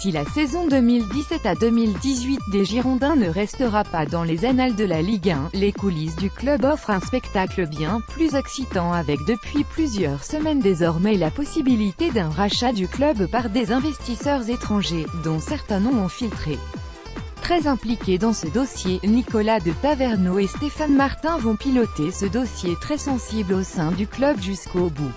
Si la saison 2017 à 2018 des Girondins ne restera pas dans les annales de la Ligue 1, les coulisses du club offrent un spectacle bien plus excitant avec depuis plusieurs semaines désormais la possibilité d'un rachat du club par des investisseurs étrangers, dont certains noms ont filtré. Très impliqués dans ce dossier, Nicolas de Taverneau et Stéphane Martin vont piloter ce dossier très sensible au sein du club jusqu'au bout.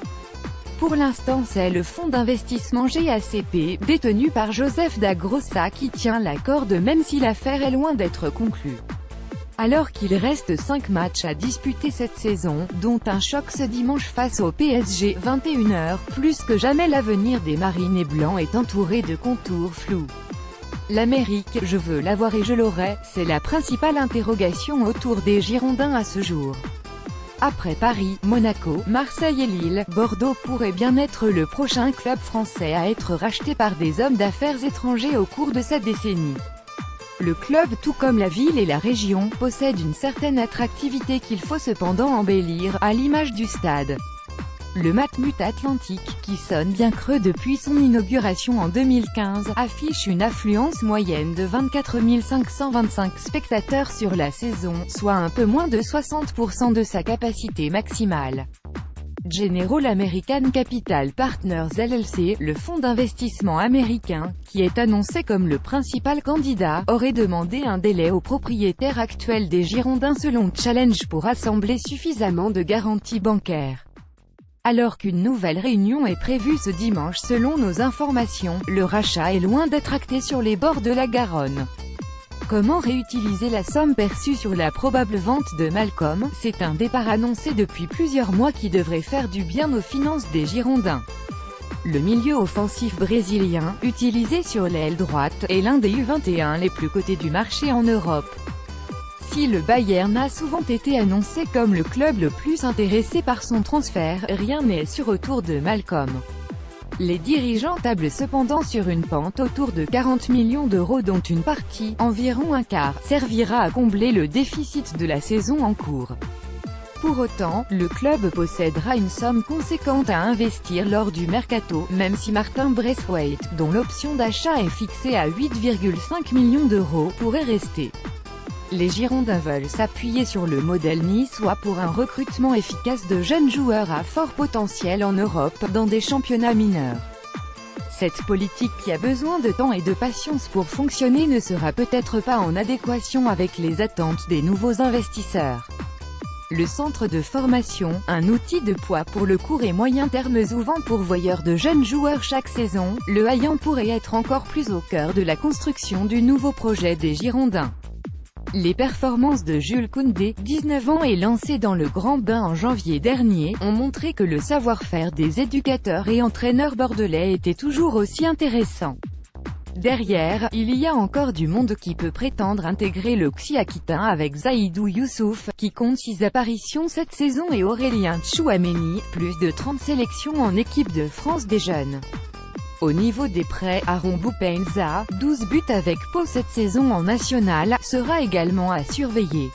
Pour l'instant c'est le fonds d'investissement GACP, détenu par Joseph Da Grossa qui tient la corde même si l'affaire est loin d'être conclue. Alors qu'il reste 5 matchs à disputer cette saison, dont un choc ce dimanche face au PSG, 21h, plus que jamais l'avenir des Marines et Blancs est entouré de contours flous. L'Amérique, je veux l'avoir et je l'aurai, c'est la principale interrogation autour des Girondins à ce jour. Après Paris, Monaco, Marseille et Lille, Bordeaux pourrait bien être le prochain club français à être racheté par des hommes d'affaires étrangers au cours de cette décennie. Le club, tout comme la ville et la région, possède une certaine attractivité qu'il faut cependant embellir, à l'image du stade. Le Matmut Atlantique, qui sonne bien creux depuis son inauguration en 2015, affiche une affluence moyenne de 24 525 spectateurs sur la saison, soit un peu moins de 60% de sa capacité maximale. General American Capital Partners LLC, le fonds d'investissement américain, qui est annoncé comme le principal candidat, aurait demandé un délai au propriétaire actuel des Girondins selon Challenge pour assembler suffisamment de garanties bancaires. Alors qu'une nouvelle réunion est prévue ce dimanche selon nos informations, le rachat est loin d'être acté sur les bords de la Garonne. Comment réutiliser la somme perçue sur la probable vente de Malcom? C'est un départ annoncé depuis plusieurs mois qui devrait faire du bien aux finances des Girondins. Le milieu offensif brésilien, utilisé sur l'aile droite, est l'un des U21 les plus cotés du marché en Europe. Si le Bayern a souvent été annoncé comme le club le plus intéressé par son transfert, rien n'est sûr autour de Malcom. Les dirigeants tablent cependant sur une pente autour de 40 millions d'euros dont une partie, environ un quart, servira à combler le déficit de la saison en cours. Pour autant, le club possédera une somme conséquente à investir lors du mercato, même si Martin Braithwaite, dont l'option d'achat est fixée à 8,5 millions d'euros, pourrait rester. Les Girondins veulent s'appuyer sur le modèle niçois pour un recrutement efficace de jeunes joueurs à fort potentiel en Europe, dans des championnats mineurs. Cette politique qui a besoin de temps et de patience pour fonctionner ne sera peut-être pas en adéquation avec les attentes des nouveaux investisseurs. Le centre de formation, un outil de poids pour le court et moyen terme souvent pourvoyeur de jeunes joueurs chaque saison, le Haillan pourrait être encore plus au cœur de la construction du nouveau projet des Girondins. Les performances de Jules Koundé, 19 ans et lancé dans le grand bain en janvier dernier, ont montré que le savoir-faire des éducateurs et entraîneurs bordelais était toujours aussi intéressant. Derrière, il y a encore du monde qui peut prétendre intégrer le XI Aquitain avec Zaïdou Youssouf, qui compte 6 apparitions cette saison et Aurélien Tchouaméni, plus de 30 sélections en équipe de France des jeunes. Au niveau des prêts, Aaron Boupendza, 12 buts avec Pau cette saison en national, sera également à surveiller.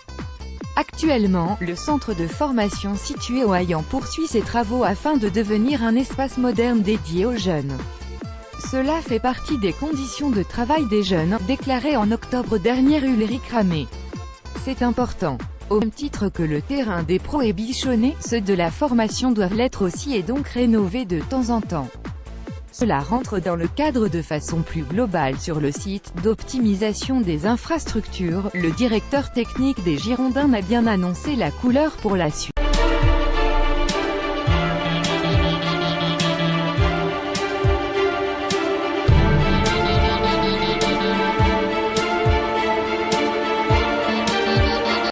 Actuellement, le centre de formation situé au Haillan poursuit ses travaux afin de devenir un espace moderne dédié aux jeunes. Cela fait partie des conditions de travail des jeunes, déclaré en octobre dernier Ulrich Ramé. C'est important. Au même titre que le terrain des pros est bichonné, ceux de la formation doivent l'être aussi et donc rénovés de temps en temps. Cela rentre dans le cadre de façon plus globale sur le site d'optimisation des infrastructures. Le directeur technique des Girondins a bien annoncé la couleur pour la suite.